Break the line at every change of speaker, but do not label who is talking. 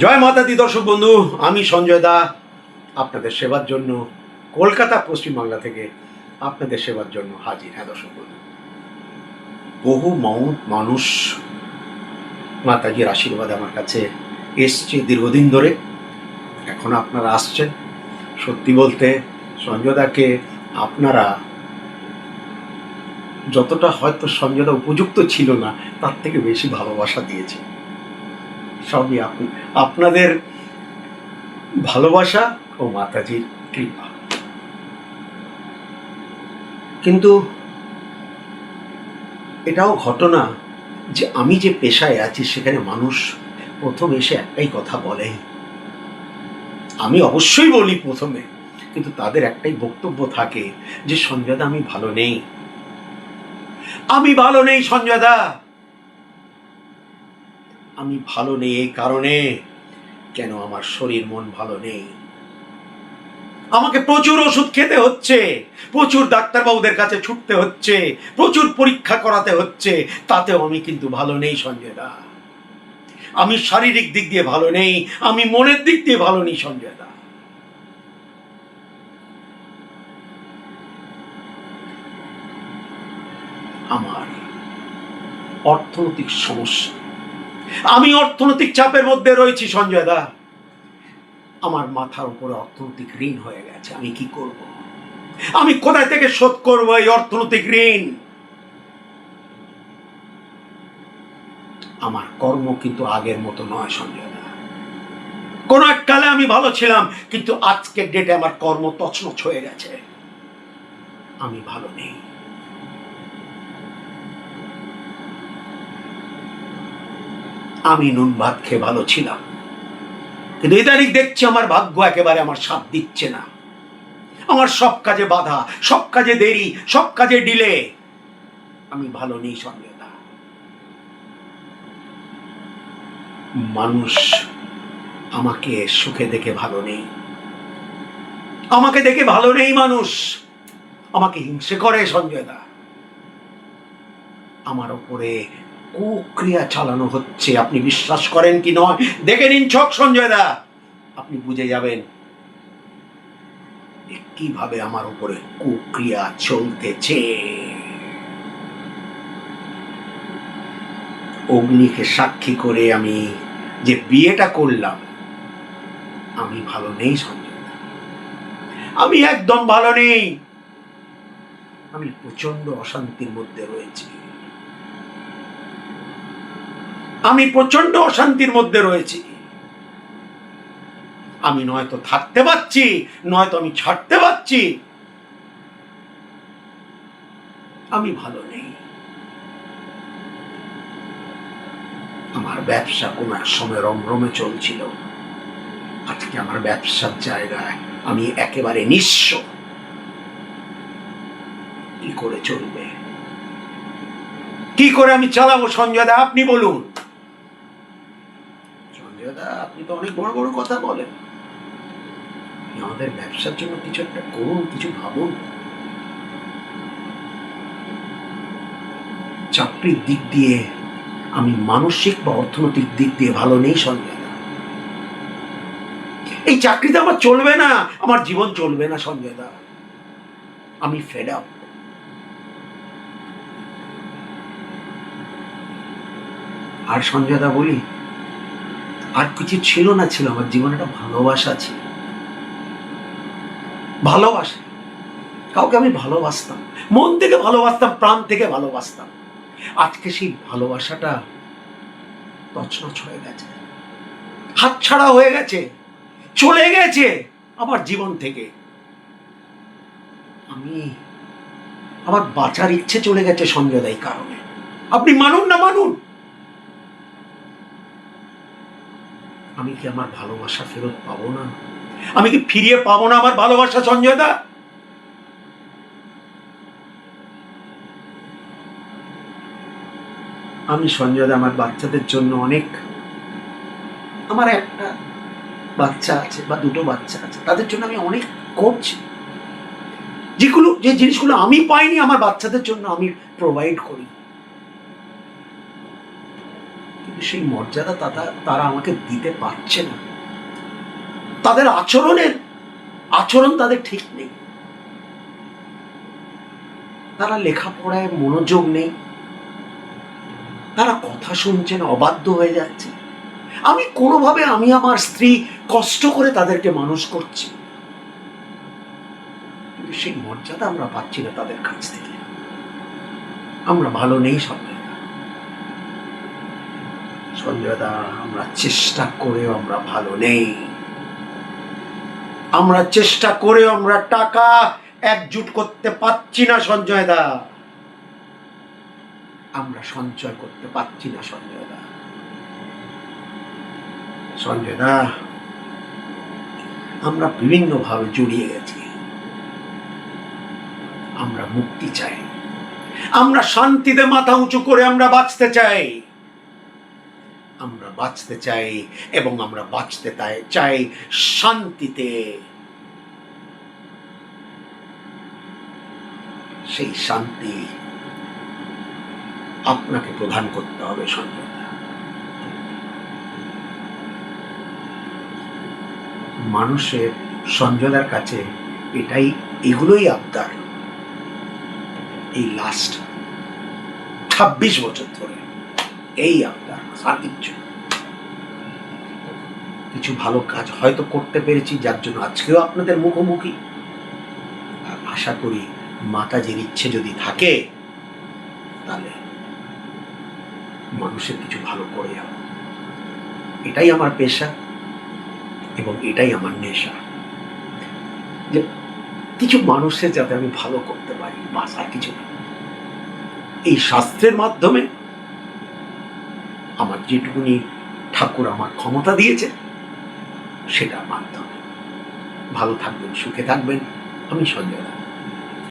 জয় মাতা দি দর্শক বন্ধু, আমি সঞ্জয় দা আপনাদের সেবার জন্য কলকাতা পশ্চিমবাংলা থেকে আপনাদের সেবার জন্য হাজির। হ্যাঁ দর্শক বন্ধু, বহু মানুষ মাতাজির আশীর্বাদ আমার কাছে এসছে দীর্ঘদিন ধরে, এখন আপনারা আসছেন। সত্যি বলতে সঞ্জয় দাকে আপনারা যতটা হয়তো সঞ্জয় দা উপযুক্ত ছিল না, তার থেকে বেশি ভালোবাসা দিয়েছে। সবই আপনাদের ভালোবাসা ও মাতাজির কৃপা। কিন্তু এটাও ঘটনা যে আমি যে পেশায় আছি সেখানে মানুষ প্রথম এসে একটাই কথা বলে, আমি অবশ্যই বলি প্রথমে, কিন্তু তাদের একটাই বক্তব্য থাকে যে সঞ্জয় দা আমি ভালো নেই, আমি ভালো নেই সঞ্জয় দা, আমি ভালো নেই এই কারণে, কেন আমার শরীর মন ভালো নেই, আমাকে প্রচুর ওষুধ খেতে হচ্ছে, প্রচুর ডাক্তারবাবুদের কাছে ছুটতে হচ্ছে, প্রচুর পরীক্ষা করাতে হচ্ছে, তাতেও আমি কিন্তু ভালো নেই সঞ্জয় দা। আমি শারীরিক দিক দিয়ে ভালো নেই, আমি মনের দিক দিয়ে ভালো নেই সঞ্জয় দা। আমার অর্থনৈতিক সমস্যা, আমি অর্থনৈতিক চাপের মধ্যে রয়েছি সঞ্জয় দা। আমার মাথার উপরে অর্থনৈতিক ঋণ হয়ে গেছে, আমি কি করব? আমি কোথায় থেকে শোধ করব এই অর্থনৈতিক ঋণ? আমার কর্ম কিন্তু আগের মতো নয় সঞ্জয় দা। কোন এক কালে আমি ভালো ছিলাম, কিন্তু আজকের ডেটে আমার কর্ম তছনছ হয়ে গেছে, আমি ভালো নেই। আমি নুন ভাত খেয়ে ভালো ছিলাম, কিন্তু ইদানিং দেখছি আমার ভাগ্য একেবারে আমার সাথ দিচ্ছে না। আমার সব কাজে বাধা, সব কাজে দেরি, সব কাজে ডিলে। আমি ভালো নেই সঞ্জয় দা। মানুষ আমাকে সুখে দেখে ভালো নেই, আমাকে দেখে ভালো নেই মানুষ, আমাকে হিংসে করে সঞ্জয় দা। আমার উপরে কুক্রিয়া চালানো হচ্ছে, আপনি বিশ্বাস করেন কি নয় দেখে নিন ছক সঞ্জয় দা, আপনি বুঝে যাবেন কিভাবে আমার উপরে কুক্রিয়া চলতেছে। অগ্নিকে সাক্ষী করে আমি যে বিয়েটা করলাম, আমি ভালো নেই সঞ্জয় দা, আমি একদম ভালো নেই। আমি প্রচন্ড অশান্তির মধ্যে রয়েছি, আমি প্রচন্ড অশান্তির মধ্যে রয়েছি। আমি নয়তো থাকতে পারছি, নয়তো আমি ছাড়তে পারছি, আমি ভালো নেই। আমার ব্যবসা কোন এক সময় রমরমে চলছিল, আজকে আমার ব্যবসার জায়গায় আমি একেবারে নিঃস্ব। কি করে চলবে, কি করে আমি চালাবো সঞ্জয় দা, আপনি বলুন। সঞ্জয় দা, আপনি তো অনেক বড় বড় কথা বলেন, আমাদের ব্যবসার জন্য কিছু একটা করুন, কিছু ভাবুন। চাকরির দিক দিয়ে আমি মানসিক বা অর্থনৈতিক দিক দিয়ে ভালো নেই সঞ্জয় দা। এই চাকরিতে আমার চলবে না, আমার জীবন চলবে না সঞ্জয় দা, আমি ফেড আপ। আর সঞ্জয় দা বলি, আর কিছু ছিল না, ছিল আমার জীবনে একটা ভালোবাসা ছিল, ভালোবাসা। কাউকে আমি ভালোবাসতাম, মন থেকে ভালোবাসতাম, প্রাণ থেকে ভালোবাসতাম। আজকে সেই ভালোবাসাটা তছনছ হয়ে গেছে, হাতছাড়া হয়ে গেছে, চলে গেছে আমার জীবন থেকে। আমি আমার বাঁচার ইচ্ছে চলে গেছে সঞ্জয় দা এই কারণে। আপনি মানুন না মানুন, আমি কি আমার ভালোবাসা ফেরত পাবো না? আমি কি ফিরিয়ে পাবো না আমার ভালোবাসা সঞ্জয় দা? আমি সঞ্জয় দা আমার বাচ্চাদের জন্য অনেক, আমার একটা বাচ্চা আছে বা দুটো বাচ্চা আছে, তাদের জন্য আমি অনেক করছি। যে জিনিসগুলো আমি পাইনি আমার বাচ্চাদের জন্য আমি প্রোভাইড করি। কিন্তু সেই মর্যাদা তারা আমাকে দিতে পারছে না। তাদের আচরণ তাদের ঠিক নেই, তারা লেখাপড়ায় মনোযোগ নেই, তারা কথা শুনছেন, অবাধ্য হয়ে যাচ্ছে। আমি আমার স্ত্রী কষ্ট করে তাদেরকে মানুষ করছি, কিন্তু সেই মর্যাদা আমরা পাচ্ছি না তাদের কাছ থেকে। আমরা ভালো নেই সঞ্জয় দা, আমরা চেষ্টা করেও আমরা ভালো নেই। আমরা চেষ্টা করেও আমরা টাকা একজুট করতে পারছি না সঞ্জয় দা, আমরা সঞ্চয় করতে পারছি না সঞ্জয় দা, আমরা বিভিন্নভাবে জড়িয়ে গেছি। আমরা মুক্তি চাই, আমরা শান্তিতে মাথা উঁচু করে আমরা বাঁচতে চাই, এবং আমরা বাঁচতে চাই শান্তিতে। সেই শান্তি আপনাকে প্রদান করতে হবে সঞ্জয় দা। মানুষের সঞ্জয়দার কাছে এগুলোই আবদার। এই লাস্ট 26 বছর ধরে এই আবদার, আর কিছু ভালো কাজ হয়তো করতে পেরেছি, যার জন্য আজকেও আপনাদের মুখোমুখি। আর আশা করি মাতাজির ইচ্ছে যদি থাকে, তাহলে মানুষের কিছু ভালো করে যাব। এটাই আমার পেশা এবং এটাই আমার নেশা, যে কিছু মানুষের যাতে আমি ভালো করতে পারি, বাস আর কিছু না। এই শাস্ত্রের মাধ্যমে আমার যেটুকুনি ঠাকুর আমার ক্ষমতা দিয়েছে, সেটার মাধ্যমে। ভালো থাকবেন, সুখে থাকবেন। আমি সঞ্জয় দা।